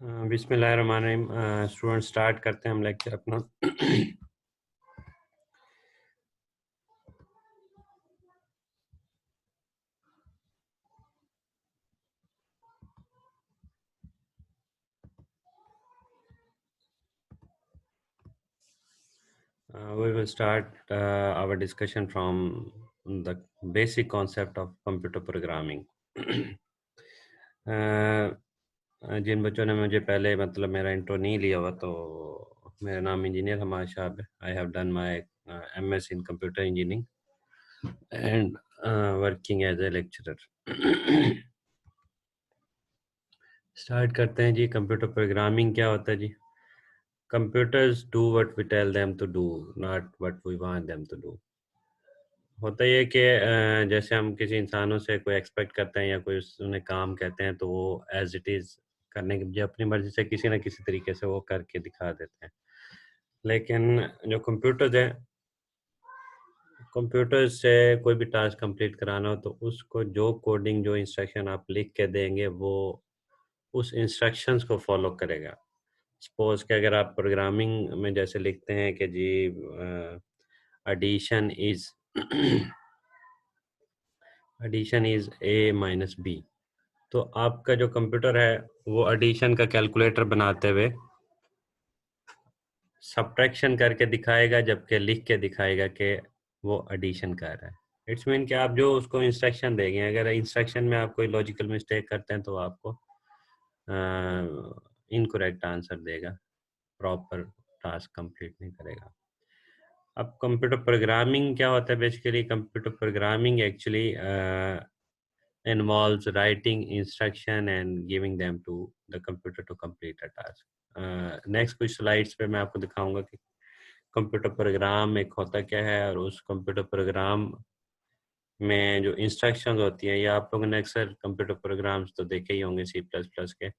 बिस्मिल्लाहिर्रहमानिर्रहीम। Student start करते हैं हम लेक्चर अपना। We will start our discussion from the basic concept of computer programming. जिन बच्चों ने मुझे पहले मतलब मेरा इंट्रो नहीं लिया हुआ, तो मेरा नाम इंजीनियर हमाद शाह है। I have done my MS in computer engineering and working as a lecturer. Start करते हैं जी। कंप्यूटर प्रोग्रामिंग क्या होता है जी? Computers do what we tell them to do, not what we want them to do. होता ये कि जैसे हम किसी इंसानों से कोई एक्सपेक्ट करते हैं या कोई उन्हें काम कहते हैं, तो वो एज इट इज़ करने की बजाय अपनी मर्जी से किसी न किसी तरीके से वो करके दिखा देते हैं। लेकिन जो कंप्यूटर से कोई भी टास्क कंप्लीट कराना हो, तो उसको जो कोडिंग, जो इंस्ट्रक्शन आप लिख के देंगे, वो उस इंस्ट्रक्शंस को फॉलो करेगा। सपोज कि अगर आप प्रोग्रामिंग में जैसे लिखते हैं कि जी addition is addition is A minus B, तो आपका जो कंप्यूटर है वो एडिशन का कैलकुलेटर बनाते हुए सब्ट्रैक्शन करके दिखाएगा, जबकि लिख के दिखाएगा कि वो एडिशन कर रहा है। इट्स मीन कि आप जो उसको इंस्ट्रक्शन देंगे, अगर इंस्ट्रक्शन में आप कोई लॉजिकल मिस्टेक करते हैं तो आपको इनकरेक्ट आंसर देगा, प्रॉपर टास्क कंप्लीट नहीं करेगा। अब कंप्यूटर प्रोग्रामिंग क्या होता है? Basically computer programming actually involves writing instruction and giving them to the computer to complete a task. Next कुछ स्लाइड्स पे मैं आपको दिखाऊंगा कि कंप्यूटर प्रोग्राम एक होता क्या है, और उस कंप्यूटर प्रोग्राम में जो इंस्ट्रक्शंस होती हैं, या आप लोगों ने अक्सर कंप्यूटर प्रोग्राम्स तो देखे ही होंगे C++ के।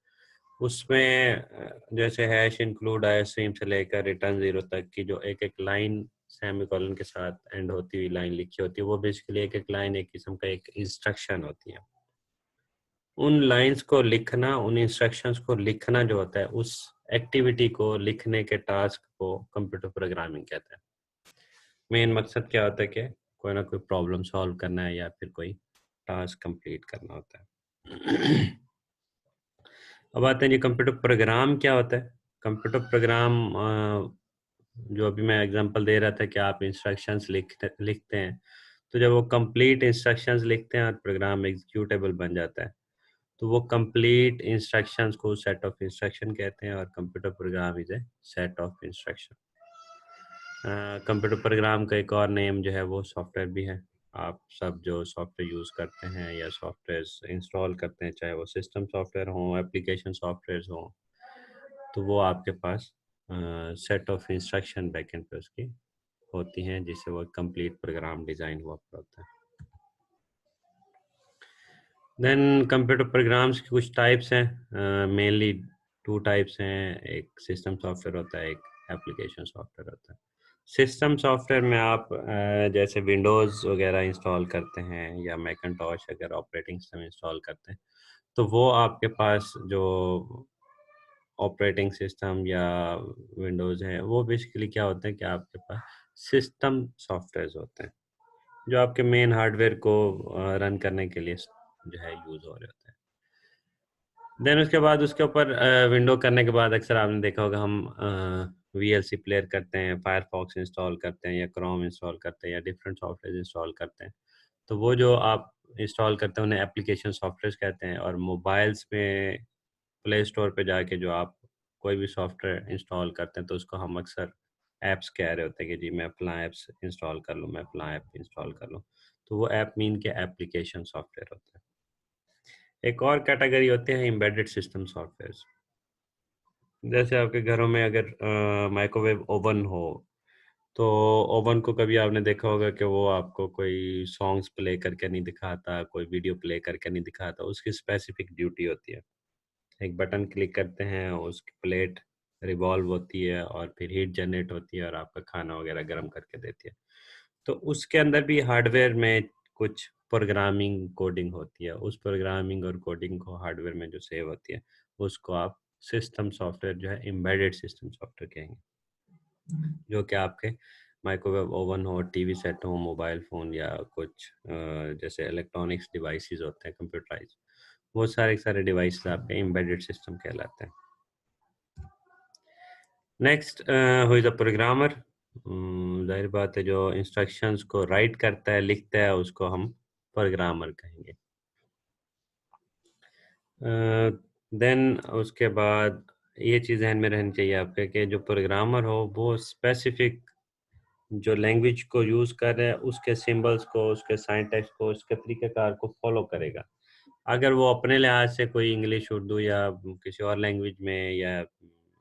उसमें जैसे हैश इंक्लूड आईस्ट्रीम से लेकर रिटर्न 0 तक की जो एक एक लाइन सेमीकोलन के साथ एंड होती हुई लाइन लिखी होती है, वो बेसिकली एक एक लाइन एक किस्म का एक इंस्ट्रक्शन होती है। उन लाइंस को लिखना, उन इंस्ट्रक्शंस को लिखना जो होता है, उस एक्टिविटी को लिखने के टास्क को कंप्यूटर प्रोग्रामिंग कहते हैं। मेन मकसद क्या होता है कि कोई ना कोई प्रॉब्लम सॉल्व करना है या फिर कोई टास्क कंप्लीट करना होता है। अब आते हैं जी, कंप्यूटर प्रोग्राम क्या होता है? कंप्यूटर प्रोग्राम जो अभी मैं एग्जांपल दे रहा था कि आप इंस्ट्रक्शंस लिखते हैं, तो जब वो कंप्लीट इंस्ट्रक्शंस लिखते हैं और प्रोग्राम एग्जीक्यूटेबल बन जाता है, तो वो कंप्लीट इंस्ट्रक्शंस को सेट ऑफ इंस्ट्रक्शन कहते हैं, और computer program is a set of instruction. Computer program का एक और नेम जो है वो सॉफ्टवेयर भी है। आप सब जो सॉफ्टवेयर यूज़ करते हैं या सॉफ्टवेयर इंस्टॉल करते हैं, चाहे वो सिस्टम सॉफ्टवेयर हो, एप्लीकेशन सॉफ्टवेयर हो, तो वो आपके पास सेट ऑफ इंस्ट्रक्शन बैकएंड पे उसकी होती हैं, जिससे वो कंप्लीट प्रोग्राम डिज़ाइन हुआ होता है। देन कंप्यूटर प्रोग्राम्स की कुछ टाइप्स हैं, मेनली 2 टाइप्स हैं। एक सिस्टम सॉफ्टवेयर होता है, एक एप्लीकेशन सॉफ्टवेयर होता है। सिस्टम सॉफ्टवेयर में आप जैसे विंडोज़ वगैरह इंस्टॉल करते हैं, या मैकिन्टॉश अगर ऑपरेटिंग सिस्टम इंस्टॉल करते हैं, तो वो आपके पास जो ऑपरेटिंग सिस्टम या विंडोज़ है, वो बेसिकली क्या होता है कि आपके पास सिस्टम सॉफ्टवेयर्स होते हैं, जो आपके मेन हार्डवेयर को रन करने के लिए जो है यूज़ हो रहे होते हैं। देन उसके बाद उसके ऊपर विंडो करने के बाद अक्सर आपने देखा होगा हम VLC प्लेयर करते हैं, फायरफॉक्स इंस्टॉल करते हैं, या क्रोम इंस्टॉल करते हैं, या डिफरेंट सॉफ्टवेयर इंस्टॉल करते हैं। तो वो जो आप इंस्टॉल करते हैं उन्हें एप्लीकेशन सॉफ्टवेयर कहते हैं। और मोबाइल्स में प्ले स्टोर पे जाके जो आप कोई भी सॉफ्टवेयर इंस्टॉल करते हैं, तो उसको हम अक्सर ऐप्स कह रहे होते हैं कि जी मैं फलां ऐप्स इंस्टॉल कर लूँ, मैं फलां ऐप इंस्टॉल कर लूँ। तो वो ऐप मीन के एप्लीकेशन सॉफ्टवेयर होता है। एक और कैटेगरी होते हैं एम्बेडेड सिस्टम सॉफ्टवेयर। जैसे आपके घरों में अगर माइक्रोवेव ओवन हो, तो ओवन को कभी आपने देखा होगा कि वो आपको कोई सॉन्ग्स प्ले करके नहीं दिखाता, कोई वीडियो प्ले करके नहीं दिखाता। उसकी स्पेसिफिक ड्यूटी होती है। एक बटन क्लिक करते हैं, उसकी प्लेट रिवॉल्व होती है, और फिर हीट जनरेट होती है और आपका खाना वगैरह गर्म करके देती है। तो उसके अंदर भी हार्डवेयर में कुछ प्रोग्रामिंग कोडिंग होती है। उस प्रोग्रामिंग और कोडिंग को हार्डवेयर में जो सेव होती है, उसको आप सिस्टम सॉफ्टवेयर जो है एम्बेडेड सिस्टम सॉफ्टवेयर कहेंगे, जो कि आपके माइक्रोवेव ओवन हो, टीवी सेट हो, मोबाइल फ़ोन या कुछ जैसे इलेक्ट्रॉनिक्स डिवाइसेस होते हैं कंप्यूटराइज, वो सारे सारे डिवाइसेस आपके एम्बेडेड सिस्टम कहलाते हैं। Next who is a programmer, जाहिर बात है जो इंस्ट्रक्शंस को राइट करता है, लिखता है, उसको हम प्रोग्रामर कहेंगे। देन उसके बाद ये चीज़ ध्यान में रहनी चाहिए आपके कि जो प्रोग्रामर हो वो स्पेसिफिक जो लैंग्वेज को यूज़ कर रहे हैं उसके सिंबल्स को, उसके सिंटैक्स को, उसके तरीक़ेकार को फॉलो करेगा। अगर वो अपने लिहाज से कोई इंग्लिश, उर्दू या किसी और लैंग्वेज में या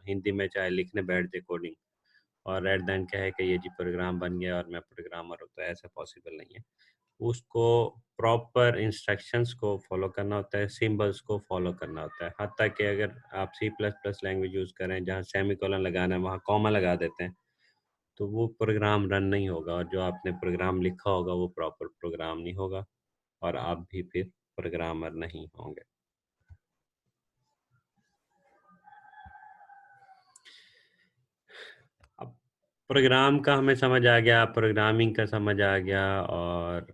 हिंदी में चाहे लिखने बैठ जाए कोडिंग और एट द एंड कहे कि ये जी प्रोग्राम बन गया और मैं प्रोग्रामर हूँ, तो ऐसा पॉसिबल नहीं है। उसको प्रॉपर इंस्ट्रक्शंस को फॉलो करना होता है, सिंबल्स को फॉलो करना होता है। हत्ता कि अगर आप C plus plus language use करें जहाँ सेमीकोलन लगाना है वहाँ कॉमा लगा देते हैं, तो वो प्रोग्राम रन नहीं होगा और जो आपने प्रोग्राम लिखा होगा वो प्रॉपर प्रोग्राम नहीं होगा और आप भी फिर प्रोग्रामर नहीं होंगे। अब प्रोग्राम का हमें समझ आ गया, प्रोग्रामिंग का समझ आ गया और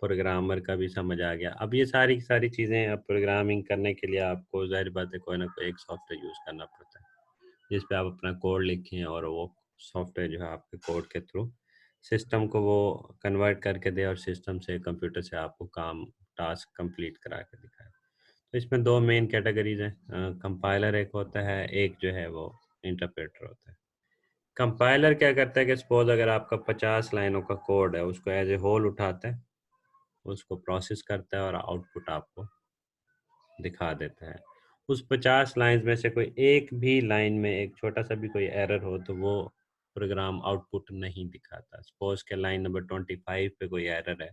प्रोग्रामर का भी समझ आ गया। अब ये सारी की सारी चीज़ें अब प्रोग्रामिंग करने के लिए आपको ज़ाहिर बात है कोई ना कोई एक सॉफ्टवेयर यूज़ करना पड़ता है, जिस पे आप अपना कोड लिखें और वो सॉफ्टवेयर जो है आपके कोड के थ्रू सिस्टम को वो कन्वर्ट करके दे और सिस्टम से, कंप्यूटर से आपको काम, टास्क कंप्लीट करा के दिखाए। तो इसमें 2 मेन कैटेगरीज़ हैं, कंपाइलर एक होता है, एक जो है वो इंटरप्रेटर होता है। कंपाइलर क्या करता है कि सपोज़ अगर आपका 50 लाइनों का कोड है, उसको एज़ ए होल उठाता है, उसको प्रोसेस करता है और आउटपुट आपको दिखा देता है। उस 50 लाइन्स में से कोई एक भी लाइन में एक छोटा-सा भी कोई एरर हो तो वो प्रोग्राम आउटपुट नहीं दिखाता। सपोज़ के लाइन नंबर 25 पे कोई एरर है,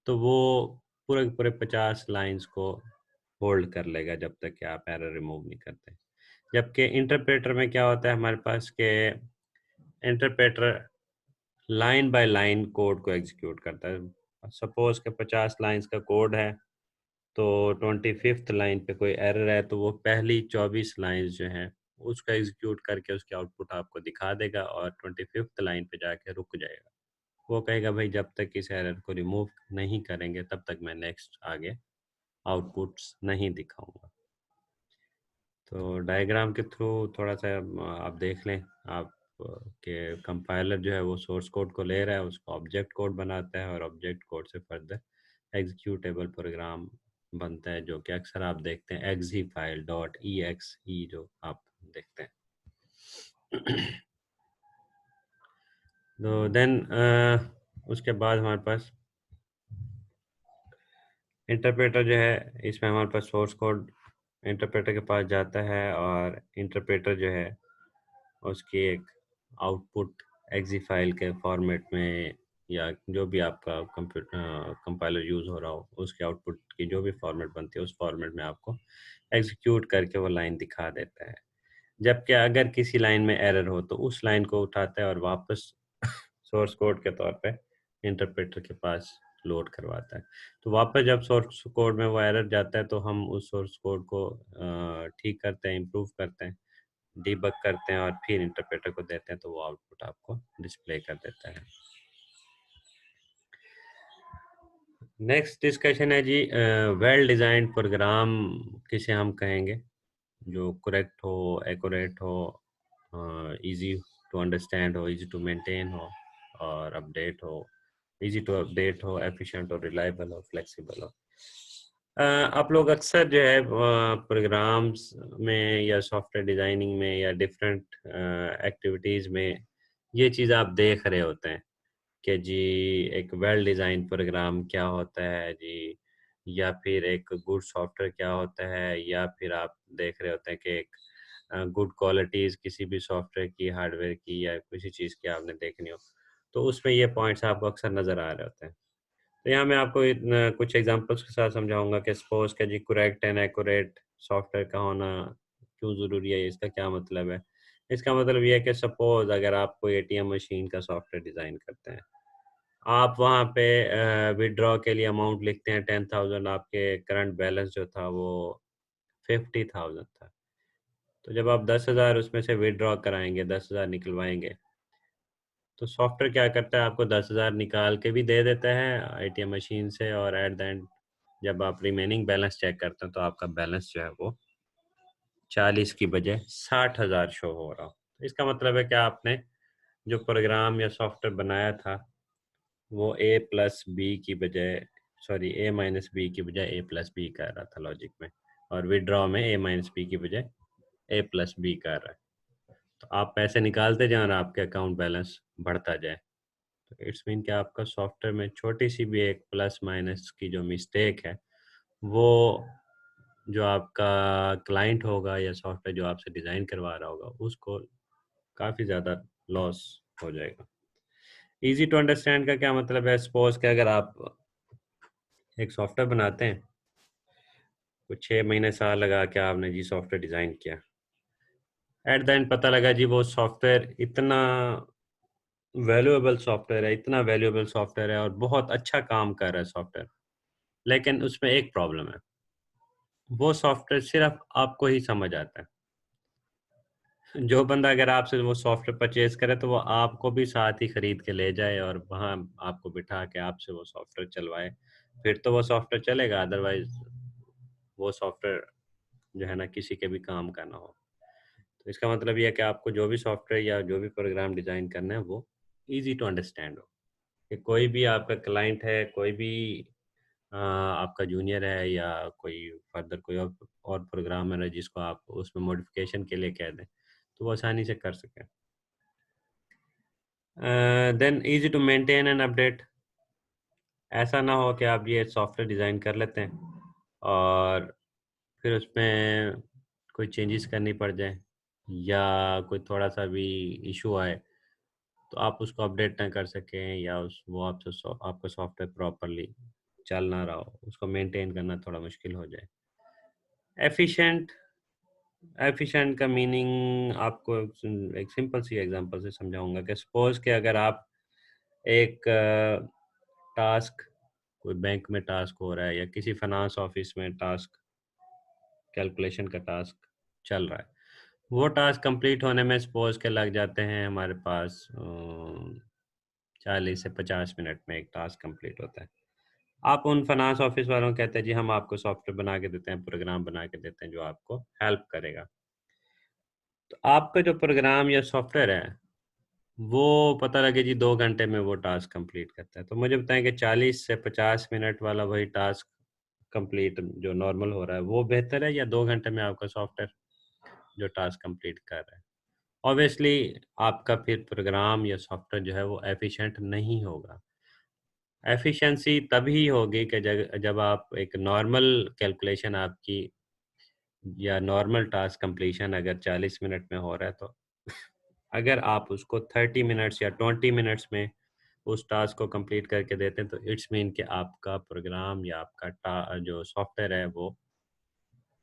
तो वो पूरे के पूरे 50 लाइन्स को होल्ड कर लेगा जब तक कि आप एरर रिमूव नहीं करते। जबकि इंटरप्रेटर में क्या होता है हमारे पास कि interpreter line by line code को एग्जीक्यूट करता है। सपोज़ के 50 लाइन्स का कोड है, तो 25th लाइन पे कोई एरर है तो वो पहली 24 लाइन्स जो हैं उसको एग्जीक्यूट करके उसकी आउटपुट आपको दिखा देगा और 25th लाइन पे जाके रुक जाएगा। वो कहेगा भाई जब तक इस एरर को रिमूव नहीं करेंगे तब तक मैं नेक्स्ट आगे आउटपुट्स नहीं दिखाऊँगा। तो डायग्राम के थ्रू थोड़ा-सा आप देख लें आप कि कंपाइलर जो है वो सोर्स कोड को ले रहा है, उसको ऑब्जेक्ट कोड बनाता है और ऑब्जेक्ट कोड से फर्दर एग्जीक्यूटेबल प्रोग्राम बनता है, जो कि अक्सर आप देखते हैं एक्सी फाइल डॉट EXE जो आप देखते हैं। तो देन उसके बाद हमारे पास इंटरप्रेटर जो है, इसमें हमारे पास सोर्स कोड इंटरप्रेटर के पास जाता है और इंटरप्रेटर जो है उसकी एक आउटपुट एक्सी फाइल के फॉर्मेट में या जो भी आपका कंपाइलर यूज़ हो रहा हो उसके आउटपुट की जो भी फॉर्मेट बनती है उस फॉर्मेट में आपको एग्जीक्यूट करके वो लाइन दिखा देता है। जबकि अगर किसी लाइन में एरर हो तो उस लाइन को उठाता है और वापस सोर्स कोड के तौर पे इंटरप्रेटर के पास लोड करवाता है। तो वापस जब सोर्स कोड में वो एरर जाता है तो हम उस सोर्स कोड को ठीक करते हैं, इम्प्रूव करते हैं, डीबग करते हैं और फिर इंटरप्रेटर को देते हैं तो वो आउटपुट आपको डिस्प्ले कर देता है। नेक्स्ट डिस्कशन है जी वेल डिज़ाइंड प्रोग्राम किसे हम कहेंगे, जो करेक्ट हो, एक्यूरेट हो, इजी टू अंडरस्टैंड हो, इजी टू मेंटेन हो और अपडेट हो, इजी टू अपडेट हो, एफिशिएंट और रिलायबल हो, फ्लेक्सिबल हो। आप लोग अक्सर जो है प्रोग्राम्स में या सॉफ्टवेयर डिज़ाइनिंग में या डिफरेंट एक्टिविटीज़ में ये चीज़ आप देख रहे होते हैं कि जी एक वेल डिज़ाइन प्रोग्राम क्या होता है जी, या फिर एक गुड सॉफ्टवेयर क्या होता है, या फिर आप देख रहे होते हैं कि एक गुड क्वालिटीज़ किसी भी सॉफ्टवेयर की, हार्डवेयर की या किसी चीज़ की आपने देखनी हो, तो उसमें ये पॉइंट्स आपको अक्सर नज़र आ रहे होते हैं। तो यहाँ मैं आपको कुछ एग्जांपल्स के साथ समझाऊँगा कि सपोज़ कि जी करेक्ट एंड एक्यूरेट सॉफ्टवेयर का होना क्यों ज़रूरी है, इसका क्या मतलब है? इसका मतलब ये है कि सपोज़ अगर आप कोई एटीएम मशीन का सॉफ्टवेयर डिज़ाइन करते हैं, आप वहाँ पे विथड्रॉ के लिए अमाउंट लिखते हैं 10,000, आपके करंट बैलेंस जो था वो 50,000 था। तो जब आप 10,000 उसमें से विड्रॉ कराएंगे, 10,000 निकलवाएंगे, तो सॉफ्टवेयर क्या करता है, आपको 10,000 निकाल के भी दे देता है एटीएम मशीन से, और एट द एंड जब आप रिमेनिंग बैलेंस चेक करते हैं तो आपका बैलेंस जो है वो 40 की बजाय 60,000 शो हो रहा हो। तो इसका मतलब है कि आपने जो प्रोग्राम या सॉफ्टवेयर बनाया था वो ए प्लस बी की बजाय, सॉरी ए माइनस बी की बजाय ए प्लस बी कर रहा था लॉजिक में, और विड्रॉ में ए माइनस बी की बजाय ए प्लस बी कर रहा है। तो आप पैसे निकालते जाएं और आपके अकाउंट बैलेंस बढ़ता जाए। तो इट्स मीन कि आपका सॉफ्टवेयर में छोटी सी भी एक प्लस माइनस की जो मिस्टेक है, वो जो आपका क्लाइंट होगा या सॉफ्टवेयर जो आपसे डिज़ाइन करवा रहा होगा उसको काफ़ी ज़्यादा लॉस हो जाएगा। इजी टू अंडरस्टैंड का क्या मतलब है, सपोज कि अगर आप एक सॉफ्टवेयर बनाते हैं, कुछ 6 महीने साल लगा के आपने जी सॉफ्टवेयर डिज़ाइन किया, एट द एंड पता लगा जी वो सॉफ्टवेयर इतना वैल्यूएबल सॉफ्टवेयर है, इतना वैल्यूएबल सॉफ्टवेयर है और बहुत अच्छा काम कर रहा है सॉफ्टवेयर, लेकिन उसमें एक प्रॉब्लम है, वो सॉफ्टवेयर सिर्फ आपको ही समझ आता है। जो बंदा अगर आपसे वो सॉफ्टवेयर परचेज करे तो वो आपको भी साथ ही खरीद के ले जाए और वहाँ आपको बिठा के आपसे वो सॉफ्टवेयर चलवाए, फिर तो वो सॉफ्टवेयर चलेगा, अदरवाइज वो सॉफ्टवेयर जो है ना किसी के भी काम का ना हो। तो इसका मतलब ये है कि आपको जो भी सॉफ्टवेयर या जो भी प्रोग्राम डिज़ाइन करना है वो ईजी टू अंडरस्टैंड हो, कि कोई भी आपका क्लाइंट है, कोई भी आपका जूनियर है या कोई फर्दर कोई और प्रोग्रामर है जिसको आप उसमें मॉडिफिकेशन के लिए कह दें तो वो आसानी से कर सकें। Then easy to maintain and update. ऐसा ना हो कि आप ये सॉफ्टवेयर डिज़ाइन कर लेते हैं और फिर उसमें कोई चेंजेस करनी पड़ जाए या कोई थोड़ा सा भी इशू आए तो आप उसको अपडेट ना कर सकें, या उस वो आपसे आपका सॉफ्टवेयर प्रॉपरली चल ना रहा हो, उसको मेंटेन करना थोड़ा मुश्किल हो जाए। एफिशिएंट। एफिशिएंट का मीनिंग आपको एक सिंपल सी एग्जांपल से समझाऊंगा कि सपोज कि अगर आप एक टास्क, कोई बैंक में टास्क हो रहा है या किसी फाइनेंस ऑफिस में टास्क, कैलकुलेशन का टास्क चल रहा है, वो टास्क कंप्लीट होने में सपोज के लग जाते हैं हमारे पास 40 से 50 मिनट में एक टास्क कंप्लीट होता है। आप उन फाइनेंस ऑफिस वालों को कहते हैं जी हम आपको सॉफ्टवेयर बना के देते हैं, प्रोग्राम बना के देते हैं जो आपको हेल्प करेगा। तो आपका जो प्रोग्राम या सॉफ्टवेयर है वो पता लगे जी 2 घंटे में वो टास्क कंप्लीट करता है, तो मुझे बताएं कि 40 से 50 मिनट वाला वही टास्क कंप्लीट जो नॉर्मल हो रहा है वो बेहतर है, या 2 घंटे में आपका सॉफ्टवेयर जो टास्क कंप्लीट कर रहा है? ऑब्वियसली आपका फिर प्रोग्राम या सॉफ्टवेयर जो है वो एफिशिएंट नहीं होगा। एफिशिएंसी तभी होगी कि जब आप एक नॉर्मल कैलकुलेशन आपकी या नॉर्मल टास्क कंप्लीशन अगर 40 मिनट में हो रहा है, तो अगर आप उसको 30 मिनट्स या 20 मिनट्स में उस टास्क को कंप्लीट करके देते हैं तो इट्स मीन कि आपका प्रोग्राम या आपका जो सॉफ्टवेयर है वो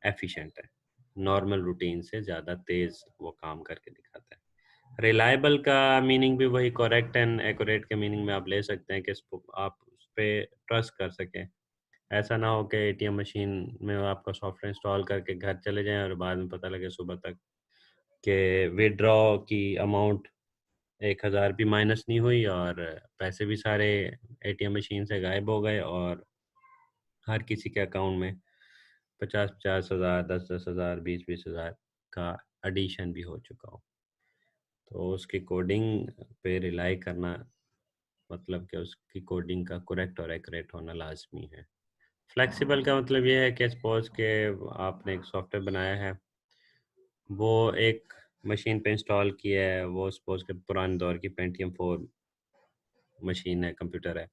एफिशिएंट है, नॉर्मल रूटीन से ज़्यादा तेज़ वो काम करके दिखाता है। रिलायबल का मीनिंग भी वही करेक्ट एंड एक्यूरेट के मीनिंग में आप ले सकते हैं कि आप उस पर ट्रस्ट कर सकें। ऐसा ना हो कि एटीएम मशीन में आपका सॉफ्टवेयर इंस्टॉल करके घर चले जाएं और बाद में पता लगे सुबह तक कि विड्रॉ की अमाउंट 1,000 भी माइनस नहीं हुई और पैसे भी सारे एटीएम मशीन से गायब हो गए, और हर किसी के अकाउंट में 50-50 हज़ार, 10-10 हज़ार, 20-20 हज़ार का एडिशन भी हो चुका हो। तो उसकी कोडिंग पे रिलाई करना, मतलब कि उसकी कोडिंग का करेक्ट और एक्यूरेट होना लाजमी है। फ्लेक्सिबल का मतलब ये है कि सपोज के आपने एक सॉफ्टवेयर बनाया है, वो एक मशीन पे इंस्टॉल किया है, वो सपोज के पुराने दौर की पेंटियम 4 मशीन है, कंप्यूटर है।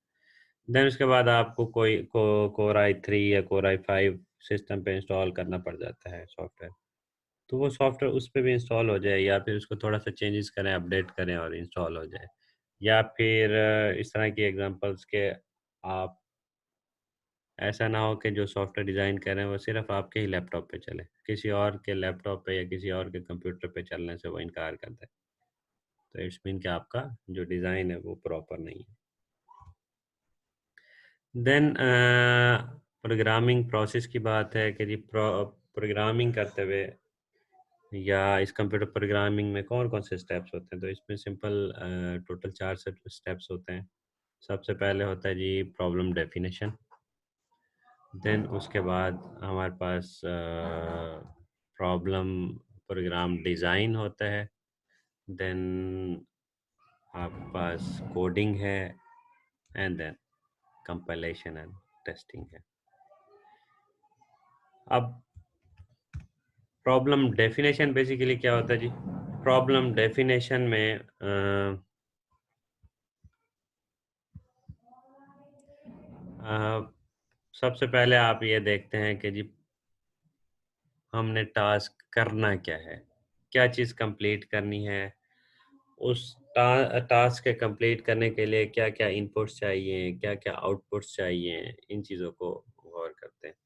देन उसके बाद आपको कोर आई 3 या कोर आई 5 सिस्टम पे इंस्टॉल करना पड़ जाता है सॉफ्टवेयर। तो वो सॉफ्टवेयर उस पे भी इंस्टॉल हो जाए, या फिर उसको थोड़ा सा चेंजेस करें, अपडेट करें और इंस्टॉल हो जाए। या फिर इस तरह की एग्जांपल्स के आप, ऐसा ना हो कि जो सॉफ्टवेयर डिज़ाइन कर रहे हैं वो सिर्फ आपके ही लैपटॉप पे चले, किसी और के लैपटॉप पे या किसी और के कंप्यूटर पे चलने से वो इनकार कर दे। तो इट्स मीन कि आपका जो डिज़ाइन है वो प्रॉपर नहीं है। देन प्रोग्रामिंग प्रोसेस की बात है कि जी प्रोग्रामिंग करते हुए या इस कंप्यूटर प्रोग्रामिंग में कौन कौन से स्टेप्स होते हैं, तो इसमें सिंपल टोटल 4 स्टेप्स होते हैं। सबसे पहले होता है जी प्रॉब्लम डेफिनेशन, देन उसके बाद हमारे पास प्रॉब्लम प्रोग्राम डिज़ाइन होता है, देन आपके पास कोडिंग है, and then compilation and testing है। अब प्रॉब्लम डेफिनेशन बेसिकली क्या होता है जी? प्रॉब्लम डेफिनेशन में सबसे पहले आप ये देखते हैं कि जी हमने टास्क करना क्या है, क्या चीज़ कंप्लीट करनी है, उस टास्क के कंप्लीट करने के लिए क्या क्या इनपुट्स चाहिए, क्या क्या आउटपुट्स चाहिए, इन चीज़ों को गौर करते हैं।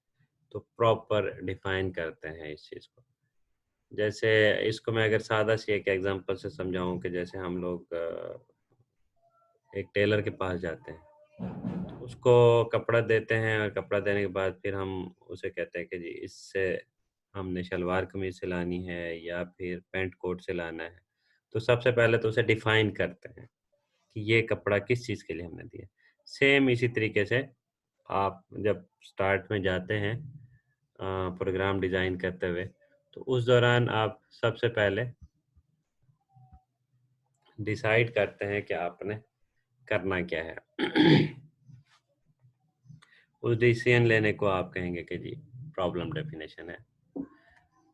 तो प्रॉपर डिफाइन करते हैं इस चीज़ को। जैसे इसको मैं अगर सादा सी एक एग्जांपल से समझाऊं कि जैसे हम लोग एक टेलर के पास जाते हैं, तो उसको कपड़ा देते हैं और कपड़ा देने के बाद फिर हम उसे कहते हैं कि जी इससे हमने शलवार कमीज सिलानी है या फिर पैंट कोट सिलाना है। तो सबसे पहले तो उसे डिफाइन करते हैं कि ये कपड़ा किस चीज़ के लिए हमने दिया। सेम इसी तरीके से आप जब स्टार्ट में जाते हैं प्रोग्राम डिज़ाइन करते हुए, तो उस दौरान आप सबसे पहले डिसाइड करते हैं कि आपने करना क्या है। उस डिसीजन लेने को आप कहेंगे कि जी प्रॉब्लम डेफिनेशन है।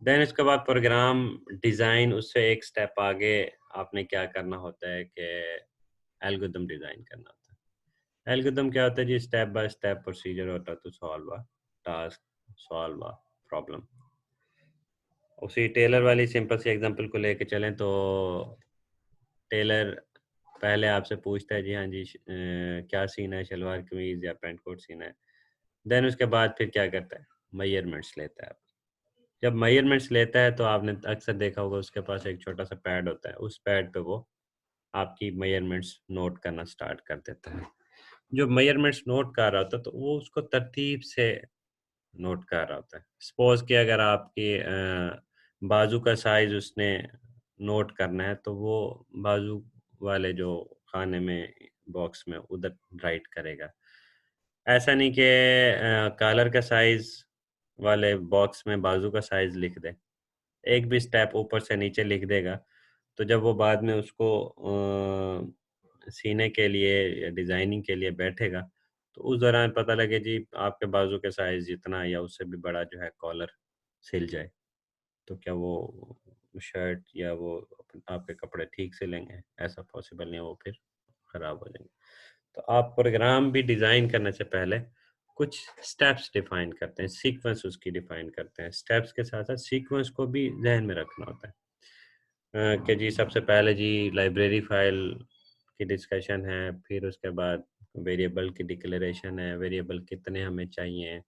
देन इसके बाद प्रोग्राम डिज़ाइन, उससे एक स्टेप आगे आपने क्या करना होता है कि एल्गोरिथम डिज़ाइन करना होता है। एल्गोरिथम क्या होता है जी? स्टेप बाय स्टेप प्रोसीजर होता है to solve a task, solve a problem. उसी टेलर वाली सिंपल सी एग्जांपल को लेके चलें तो टेलर पहले आपसे पूछता है जी हाँ जी क्या सीना है, शलवार कमीज या पैंट कोट सीना है। देन उसके बाद फिर क्या करता है? मेजरमेंट्स लेता है। जब मेजरमेंट्स लेता है तो आपने अक्सर देखा होगा उसके पास एक छोटा सा पैड होता है, उस पैड पे वो आपकी मेजरमेंट्स नोट करना स्टार्ट कर देता है। जो मेजरमेंट्स नोट कर रहा होता है तो वो उसको तरतीब से नोट कर रहा होता है। सपोज कि अगर आपकी बाजू का साइज उसने नोट करना है तो वो बाजू वाले जो खाने में बॉक्स में उधर राइट करेगा। ऐसा नहीं कि कॉलर का साइज वाले बॉक्स में बाजू का साइज लिख दे, एक भी स्टेप ऊपर से नीचे लिख देगा। तो जब वो बाद में उसको सीने के लिए या डिज़ाइनिंग के लिए बैठेगा, तो उस दौरान पता लगे जी आपके बाजू के साइज़ जितना या उससे भी बड़ा जो है कॉलर सिल जाए, तो क्या वो शर्ट या वो आपके कपड़े ठीक सिलेंगे? ऐसा पॉसिबल नहीं है, वो फिर ख़राब हो जाएँगे। तो आप प्रोग्राम भी डिज़ाइन करने से पहले कुछ स्टेप्स डिफ़ाइन करते हैं, सीक्वेंस उसकी डिफ़ाइन करते हैं। स्टेप्स के साथ-साथ सीक्वेंस को भी ज़हन में रखना होता है। कि जी सबसे पहले जी लाइब्रेरी फ़ाइल की डिस्कशन है, फिर उसके बाद वेरिएबल की डिक्लेरेशन है, वेरिएबल कितने हमें चाहिए।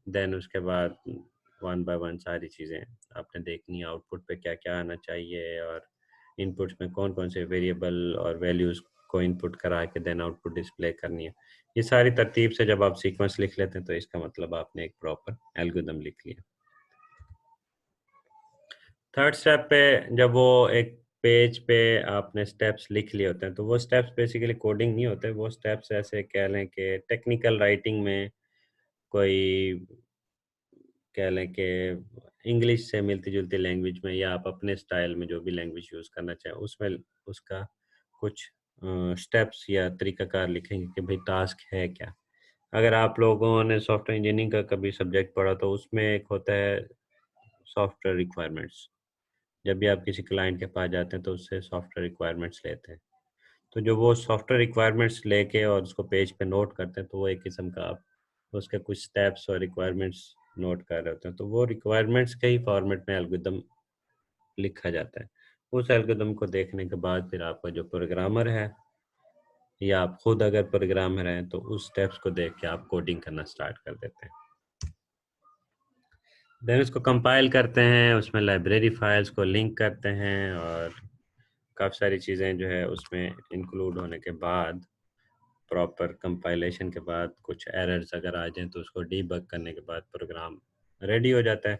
देन उसके बाद वन बाय वन सारी चीज़ें आपने देखनी है, आउटपुट पे क्या-क्या आना चाहिए और इनपुट्स में कौन-कौन से वेरिएबल और वैल्यूज़ को इनपुट करा के देन आउटपुट डिस्प्ले करनी है। ये सारी तरतीब से जब आप सीक्वेंस लिख लेते हैं तो इसका मतलब आपने एक प्रॉपर एल्गोरिथम लिख लिया। थर्ड स्टेप पे जब वो एक पेज पे आपने स्टेप्स लिख लिए होते हैं, तो वो स्टेप्स बेसिकली कोडिंग नहीं होते, वो स्टेप्स ऐसे कह लें कि टेक्निकल राइटिंग में कोई कह लें कि इंग्लिश से मिलती-जुलती लैंग्वेज में या आप अपने स्टाइल में जो भी लैंग्वेज यूज़ करना चाहें, उसमें उसका कुछ स्टेप्स या तरीकाकार लिखेंगे कि भई टास्क है क्या? अगर आप लोगों ने सॉफ्टवेयर इंजीनियरिंग का कभी सब्जेक्ट पढ़ा तो उसमें एक होता है सॉफ्टवेयर रिक्वायरमेंट्स। जब भी आप किसी क्लाइंट के पास जाते हैं तो उससे सॉफ्टवेयर रिक्वायरमेंट्स लेते हैं। तो जो वो सॉफ्टवेयर रिक्वायरमेंट्स लेके और उसको पेज पे नोट करते हैं तो वो एक किस्म का आप उसके कुछ स्टेप्स और रिक्वायरमेंट्स नोट कर रहे होते हैं। तो वो रिक्वायरमेंट्स के ही फॉर्मेट में एल्गोरिदम लिखा जाता है। उस एल्गोरिदम को देखने के बाद फिर आपका जो प्रोग्रामर है या आप खुद अगर प्रोग्रामर हैं तो उस स्टेप्स को देख के आप कोडिंग करना स्टार्ट कर देते हैं। देन उसको कंपाइल करते हैं, उसमें लाइब्रेरी फाइल्स को लिंक करते हैं और काफ़ी सारी चीज़ें जो है उसमें इंक्लूड होने के बाद प्रॉपर कंपाइलेशन के बाद कुछ एरर्स अगर आ जाएँ तो उसको डीबग करने के बाद प्रोग्राम रेडी हो जाता है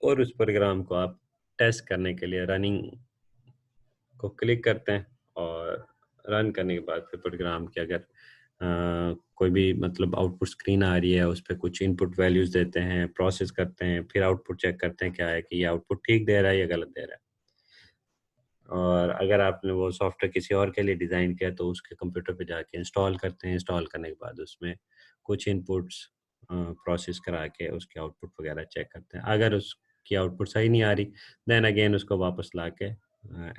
और उस प्रोग्राम को आप टेस्ट करने के लिए रनिंग को क्लिक करते हैं और रन करने के बाद फिर प्रोग्राम के अगर कोई भी मतलब आउटपुट स्क्रीन आ रही है उस पर कुछ इनपुट वैल्यूज देते हैं, प्रोसेस करते हैं, फिर आउटपुट चेक करते हैं क्या है कि ये आउटपुट ठीक दे रहा है या गलत दे रहा है। और अगर आपने वो सॉफ्टवेयर किसी और के लिए डिज़ाइन किया तो उसके कंप्यूटर पे जाके इंस्टॉल करते हैं। इंस्टॉल करने के बाद उसमें कुछ इनपुट्स प्रोसेस करा के उसके आउटपुट वगैरह चेक करते हैं। अगर उसकी आउटपुट सही नहीं आ रही देन अगेन उसको वापस ला के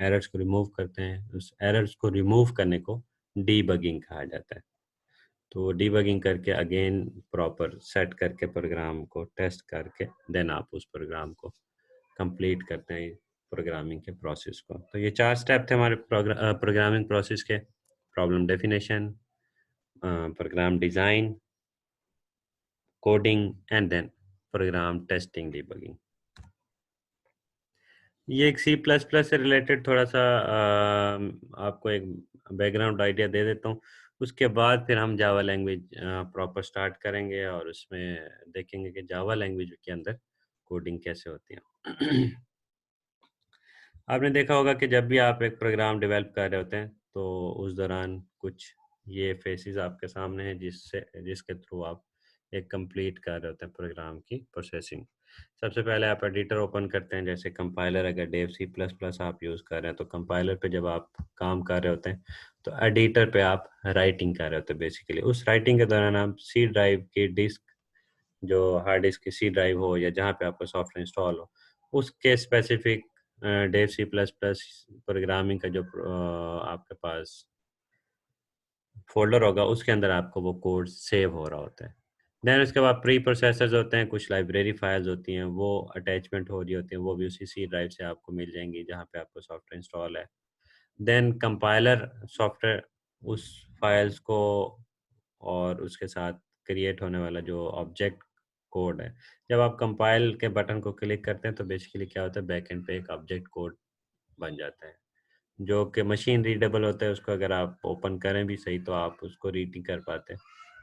एरर्स को रिमूव करते हैं। उस एरर्स को रिमूव करने को डीबगिंग कहा जाता है। तो डीबगिंग करके अगेन प्रॉपर सेट करके प्रोग्राम को टेस्ट करके देन आप उस प्रोग्राम को कंप्लीट करते हैं प्रोग्रामिंग के प्रोसेस को। तो ये 4 स्टेप थे हमारे प्रोग्रामिंग प्रोसेस के: problem definition, program design, coding and then program testing debugging. ये एक सी प्लस प्लस से रिलेटेड थोड़ा सा आपको एक बैकग्राउंड आइडिया दे देता हूँ। उसके बाद फिर हम जावा लैंग्वेज प्रॉपर स्टार्ट करेंगे और उसमें देखेंगे कि जावा लैंग्वेज के अंदर कोडिंग कैसे होती है। आपने देखा होगा कि जब भी आप एक प्रोग्राम डेवलप कर रहे होते हैं तो उस दौरान कुछ ये फेसेस आपके सामने हैं जिसके थ्रू आप एक कंप्लीट कर रहे होते हैं प्रोग्राम की प्रोसेसिंग। सबसे पहले आप एडिटर ओपन करते हैं, जैसे कंपाइलर अगर डेव सी प्लस प्लस आप यूज़ कर रहे हैं तो कंपाइलर पे जब आप काम कर रहे होते हैं तो एडिटर पे आप राइटिंग कर रहे होते हैं। बेसिकली उस राइटिंग के दौरान आप सी ड्राइव की डिस्क, जो हार्ड डिस्क की सी ड्राइव हो या जहाँ पे आपका सॉफ्टवेयर इंस्टॉल हो, उसके specific Dev C plus plus programming का जो आपके पास फोल्डर होगा उसके अंदर आपको वो कोड सेव हो रहा होता है। देन उसके बाद प्री प्रोसेसर्स होते हैं, कुछ लाइब्रेरी फाइल्स होती हैं वो अटैचमेंट हो रही होती हैं, वो भी उसी सी ड्राइव से आपको मिल जाएंगी जहाँ पे आपको सॉफ्टवेयर इंस्टॉल है। देन कंपाइलर सॉफ्टवेयर उस फाइल्स को और उसके साथ क्रिएट होने वाला जो ऑब्जेक्ट कोड है, जब आप कंपाइल के बटन को क्लिक करते हैं तो बेसिकली क्या होता है, बैकएंड पे एक ऑब्जेक्ट कोड बन जाता है जो कि मशीन रीडेबल होता है। उसको अगर आप ओपन करें भी सही तो आप उसको रीड नहीं कर पाते।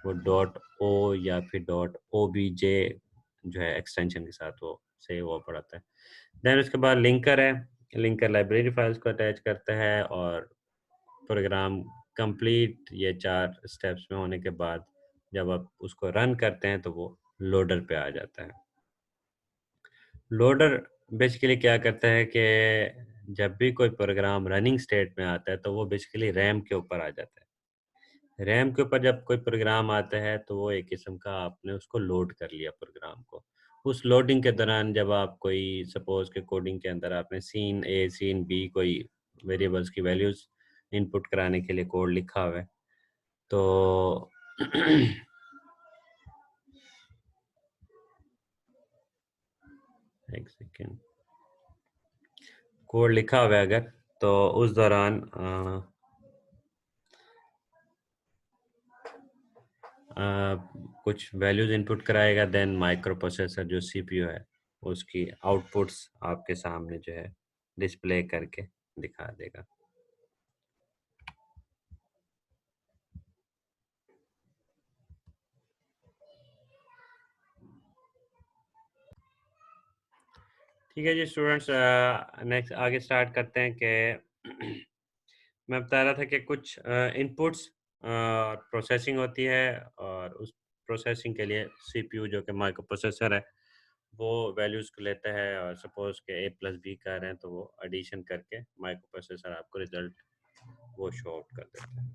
वो डॉट ओ या फिर डॉट ओ बी जे जो है एक्सटेंशन के साथ वो सेव हो पड़ता है। देन उसके बाद लिंकर है। लिंकर लाइब्रेरी फाइल्स को अटैच करता है और प्रोग्राम कंप्लीट ये 4 स्टेप्स में होने के बाद जब आप उसको रन करते हैं तो वो लोडर पे आ जाता है। लोडर बेसिकली क्या करता है कि जब भी कोई प्रोग्राम रनिंग स्टेट में आता है तो वो बेसिकली रैम के ऊपर आ जाता है। रैम के ऊपर जब कोई प्रोग्राम आता है तो वो एक किस्म का आपने उसको लोड कर लिया प्रोग्राम को। उस लोडिंग के दौरान जब आप कोई सपोज के कोडिंग के अंदर आपने सीन ए सीन बी कोई वेरिएबल्स की वैल्यूज इनपुट कराने के लिए कोड लिखा हुआ है तो एक सेकेंड, कोड लिखा हुआ है अगर तो उस दौरान कुछ वैल्यूज इनपुट कराएगा। देन माइक्रो प्रोसेसर जो सीपीयू है उसकी आउटपुट्स आपके सामने जो है डिस्प्ले करके दिखा देगा। ठीक है जी स्टूडेंट्स, नेक्स्ट आगे स्टार्ट करते हैं कि मैं बता रहा था कि कुछ इनपुट्स प्रोसेसिंग होती है और उस प्रोसेसिंग के लिए सीपीयू जो कि माइक्रो प्रोसेसर है वो वैल्यूज़ को लेता है और सपोज के ए प्लस बी कर रहे हैं तो वो एडिशन करके माइक्रो प्रोसेसर आपको रिजल्ट वो शो आउट कर देता है।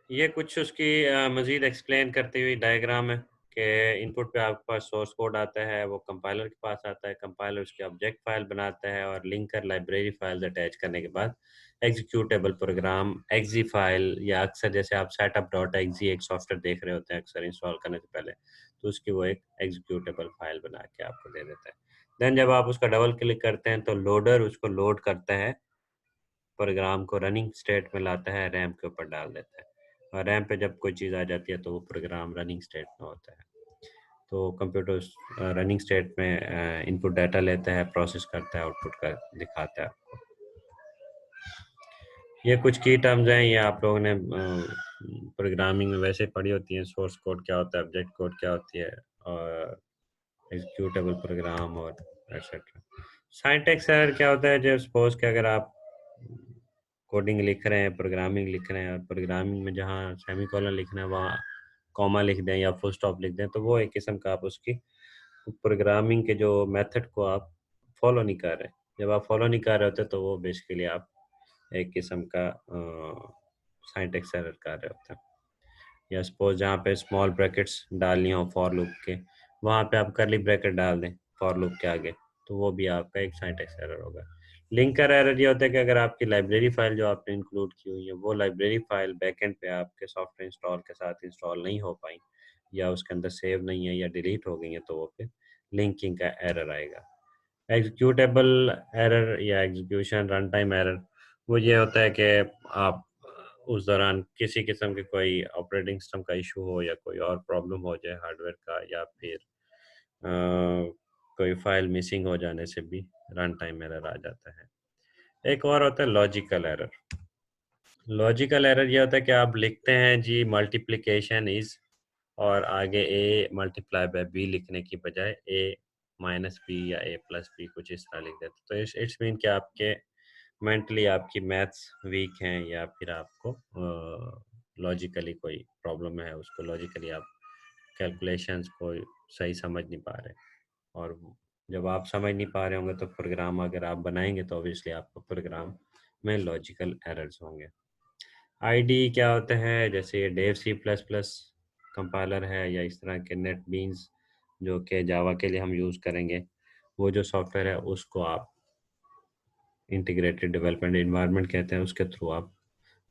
ये कुछ उसकी मज़ीद एक्सप्लेन करती हुई डायग्राम है कि इनपुट पे आपके पास सोर्स कोड आता है, वो कंपाइलर के पास आता है, कंपाइलर उसकी ऑब्जेक्ट फाइल बनाता है और लिंकर लाइब्रेरी फाइल्स अटैच करने के बाद एग्जीक्यूटेबल प्रोग्राम एक्जी फाइल या अक्सर जैसे आप सेटअप डॉट एक्जी एक सॉफ्टवेयर देख रहे होते हैं अक्सर इंस्टॉल करने से पहले, तो उसकी वो एक एग्जीक्यूटेबल फाइल बना के आपको दे देता है। देन जब आप उसका डबल क्लिक करते हैं तो लोडर उसको लोड करता है, प्रोग्राम को रनिंग स्टेट में लाता है, रैम के ऊपर डाल देता है और रैम पे जब कोई चीज़ आ जाती है तो वो प्रोग्राम रनिंग स्टेट में होता है। तो कंप्यूटर रनिंग स्टेट में इनपुट डाटा लेता है, प्रोसेस करता है, आउटपुट का दिखाता है आपको। ये कुछ की टर्म्स हैं, ये आप लोगों ने प्रोग्रामिंग में वैसे पढ़ी होती हैं। सोर्स कोड क्या होता है, ऑब्जेक्ट कोड क्या होती है और एग्जीक्यूटेबल प्रोग्राम और एक्सेट्रा। सिंटैक्स एरर क्या होता है, जब सपोज कि अगर आप कोडिंग लिख रहे हैं, प्रोग्रामिंग लिख रहे हैं, और प्रोग्रामिंग में जहाँ सेमीकोलन लिखना है वहाँ कॉमा लिख दें या फुल स्टॉप लिख दें, तो वो एक किस्म का आप उसकी प्रोग्रामिंग के जो मेथड को आप फॉलो नहीं कर रहे। जब आप फॉलो नहीं कर रहे होते तो वो बेसिकली आप एक किस्म का सिंटैक्स एरर कर रहे होते हैं। या सपोज जहाँ पे स्मॉल ब्रैकेट्स डालनी हो फॉर लूप के, वहाँ पे आप करली ब्रैकेट डाल दें फॉर लूप के आगे, तो वो भी आपका एक सिंटैक्स एरर होगा। लिंकर एरर ये होता है कि अगर आपकी लाइब्रेरी फाइल जो आपने इंक्लूड की हुई है, वो लाइब्रेरी फाइल बैकएंड पे आपके सॉफ्टवेयर इंस्टॉल के साथ इंस्टॉल नहीं हो पाई, या उसके अंदर सेव नहीं है, या डिलीट हो गई है, तो वो फिर लिंकिंग का एरर आएगा। एग्जीक्यूटेबल एरर या एग्जीक्यूशन रन टाइम एरर, वो ये होता है कि आप उस दौरान किसी किस्म के कोई ऑपरेटिंग सिस्टम का इशू हो या कोई और प्रॉब्लम हो जाए हार्डवेयर का, या फिर कोई फाइल मिसिंग हो जाने से भी रन टाइम एरर आ जाता है। एक और होता है लॉजिकल एरर। लॉजिकल एरर ये होता है कि आप लिखते हैं जी मल्टीप्लिकेशन इज, और आगे ए मल्टीप्लाई बाय बी लिखने की बजाय ए माइनस बी या ए प्लस बी कुछ इस तरह लिख देते, तो इट्स मीन कि आपके मेंटली आपकी मैथ्स वीक हैं, या फिर आपको लॉजिकली कोई प्रॉब्लम है, उसको लॉजिकली आप कैलकुलेशंस को सही समझ नहीं पा रहे। और जब आप समझ नहीं पा रहे होंगे तो प्रोग्राम अगर आप बनाएंगे तो ऑब्वियसली आपको प्रोग्राम में लॉजिकल एरर्स होंगे। आईडी क्या होता है, जैसे Dev C plus plus compiler है, या इस तरह के नेट बीन्स जो कि जावा के लिए हम यूज़ करेंगे, वो जो सॉफ्टवेयर है उसको आप इंटीग्रेटेड डेवलपमेंट इन्वायरमेंट कहते हैं, उसके थ्रू आप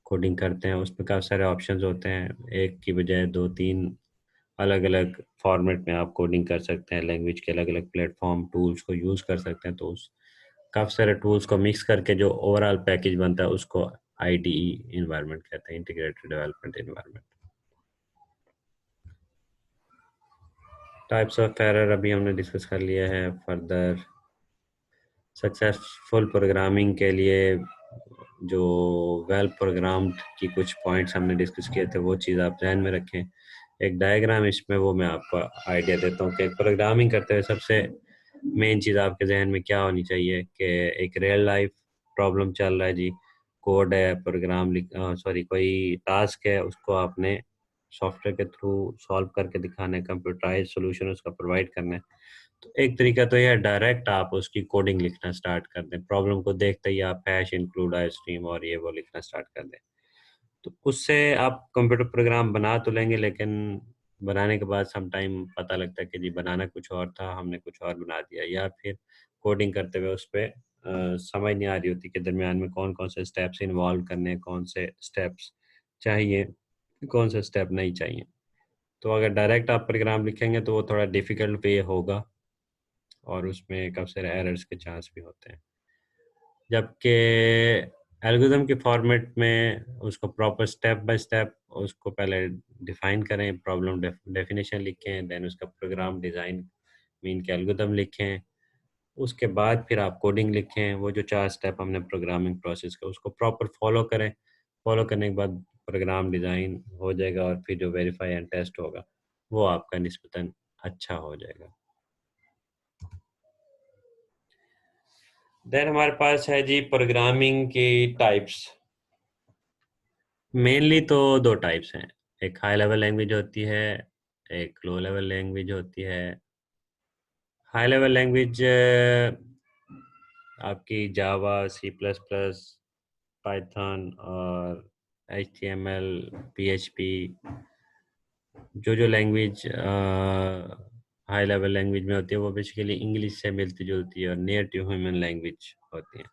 कोडिंग करते हैं। उसमें काफ़ी सारे ऑप्शंस होते हैं, एक की बजाय दो तीन अलग अलग फॉर्मेट में आप कोडिंग कर सकते हैं, लैंग्वेज के अलग अलग प्लेटफॉर्म टूल्स को यूज़ कर सकते हैं, तो उस काफ़ी सारे टूल्स को मिक्स करके जो ओवरऑल पैकेज बनता है उसको आईडीई इन्वायरमेंट कहते हैं, integrated development environment. Types of error अभी हमने डिस्कस कर लिया है। फर्दर सक्सेसफुल प्रोग्रामिंग के लिए जो वेल प्रोग्राम्ड की कुछ पॉइंट्स हमने डिस्कस किए थे, वो चीज़ आप ध्यान में रखें। एक डायग्राम इसमें वो मैं आपको आइडिया देता हूँ कि प्रोग्रामिंग करते हुए सबसे मेन चीज़ आपके जहन में क्या होनी चाहिए कि एक रियल लाइफ प्रॉब्लम चल रहा है जी, कोड है, प्रोग्राम लिख सॉरी कोई टास्क है, उसको आपने सॉफ्टवेयर के थ्रू सॉल्व करके दिखाना है, कंप्यूटराइज सोल्यूशन उसका प्रोवाइड करना है। तो एक तरीका तो यह है डायरेक्ट आप उसकी कोडिंग लिखना स्टार्ट कर दें, प्रॉब्लम को देखते ही आप हैश इंक्लूड आई स्ट्रीम और ये वो लिखना स्टार्ट कर दें। तो उससे आप कंप्यूटर प्रोग्राम बना तो लेंगे, लेकिन बनाने के बाद सम टाइम पता लगता है कि जी बनाना कुछ और था, हमने कुछ और बना दिया, या फिर कोडिंग करते हुए उस पर समझ नहीं आ रही होती कि दरमियान में कौन कौन से स्टेप्स इन्वॉल्व करने हैं, कौन से स्टेप्स चाहिए, कौन से स्टेप नहीं चाहिए। तो अगर डायरेक्ट आप प्रोग्राम लिखेंगे तो वो थोड़ा डिफिकल्ट वे होगा, और उसमें काफ़ी सारे एरर्स के चांस भी होते हैं। जबकि एल्गोरिथम के फॉर्मेट में उसको प्रॉपर स्टेप बाय स्टेप उसको पहले डिफाइन करें, प्रॉब्लम डेफिनेशन लिखें, देन उसका प्रोग्राम डिज़ाइन मीन के एल्गोरिथम लिखें, उसके बाद फिर आप कोडिंग लिखें। वो जो 4 स्टेप हमने प्रोग्रामिंग प्रोसेस का उसको प्रॉपर फॉलो करें। फॉलो करने के बाद प्रोग्राम डिज़ाइन हो जाएगा, और फिर जो वेरीफाई एंड टेस्ट होगा वो आपका निस्बतन अच्छा हो जाएगा। देन हमारे पास है जी प्रोग्रामिंग की टाइप्स। मेनली तो दो टाइप्स हैं, एक हाई लेवल लैंग्वेज होती है, एक लो लेवल लैंग्वेज होती है। हाई लेवल लैंग्वेज आपकी Java, C plus plus, Python और H T M L, P H P, जो लैंग्वेज हाई लेवल लैंग्वेज में होती है वो बेसिकली इंग्लिश से मिलती जुलती है और नियर टू ह्यूमन लैंग्वेज होती है।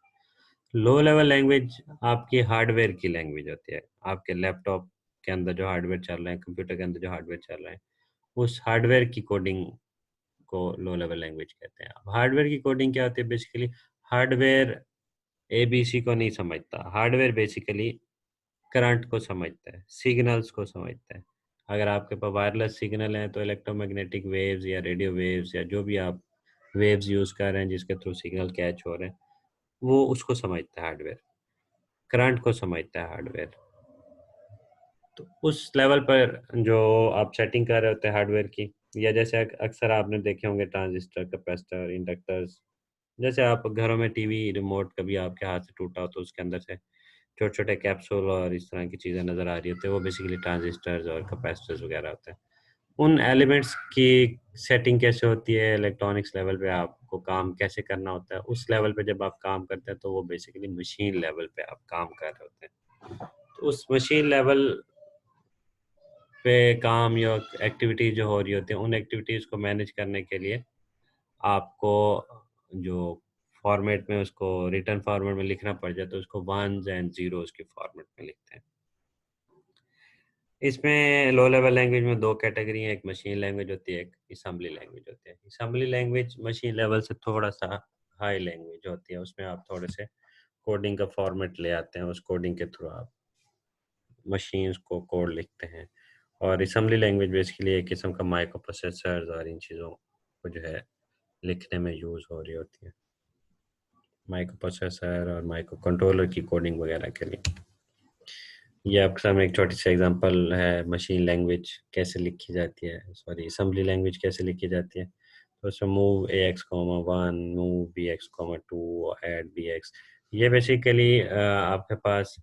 लो लेवल लैंग्वेज आपकी हार्डवेयर की लैंग्वेज होती है, आपके लैपटॉप के अंदर जो हार्डवेयर चल रहे हैं, कंप्यूटर के अंदर जो हार्डवेयर चल रहे हैं, उस हार्डवेयर की कोडिंग को लो लेवल लैंग्वेज कहते हैं। अब हार्डवेयर की कोडिंग क्या होती है, बेसिकली हार्डवेयर एबीसी को नहीं समझता, हार्डवेयर बेसिकली करंट को समझता है, सिग्नल्स को समझता है। अगर आपके पास वायरलेस सिग्नल है तो इलेक्ट्रोमैग्नेटिक वेव्स या रेडियो वेव्स या जो भी आप वेव्स यूज़ कर रहे हैं जिसके थ्रू सिग्नल कैच हो रहे हैं, वो उसको समझता है हार्डवेयर, करंट को समझता है हार्डवेयर। तो उस लेवल पर जो आप सेटिंग कर रहे होते हैं हार्डवेयर की, या जैसे अक्सर आपने देखे होंगे ट्रांजिस्टर, कैपेसिटर, इंडक्टर्स। जैसे आप घरों में टीवी रिमोट कभी आपके हाथ से टूटा हो तो उसके अंदर से छोटे छोटे कैप्सूल और इस तरह की चीज़ें नज़र आ रही होती है, वो बेसिकली ट्रांजिस्टर्स और कैपेसिटर्स वगैरह होते हैं। उन एलिमेंट्स की सेटिंग कैसे होती है, इलेक्ट्रॉनिक्स लेवल पे आपको काम कैसे करना होता है, उस लेवल पे जब आप काम करते हैं तो वो बेसिकली मशीन लेवल पे आप काम कर रहे होते हैं। तो उस मशीन लेवल पे काम या एक्टिविटी जो हो रही होती है, उन एक्टिविटीज़ को मैनेज करने के लिए आपको जो फॉर्मेट में उसको रिटर्न फॉर्मेट में लिखना पड़ जाए तो उसको वंस एंड ज़ीरोज़ के फॉर्मेट में लिखते हैं। इसमें लो लेवल लैंग्वेज में 2 कैटेगरी हैं, एक मशीन लैंग्वेज होती है, एक असेंबली लैंग्वेज होती है। असेंबली लैंग्वेज मशीन लेवल से थोड़ा-सा हाई लैंग्वेज होती है, उसमें आप थोड़े से कोडिंग का फॉर्मेट ले आते हैं, उस कोडिंग के थ्रू आप मशीन्स को कोड लिखते हैं। और असेंबली लैंग्वेज बेसिकली एक किस्म का माइक्रो प्रोसेसर्स और इन चीज़ों को जो है लिखने में यूज़ हो रही होती है। माइक्रो प्रोसेसर और माइक्रो कंट्रोलर की कोडिंग वगैरह के लिए। ये आपके सामने एक छोटी सी एग्जांपल है मशीन लैंग्वेज कैसे लिखी जाती है, सॉरी असेंबली लैंग्वेज कैसे लिखी जाती है। तो उसमें move A X comma one, move B X comma two, add B X. ये बेसिकली आपके पास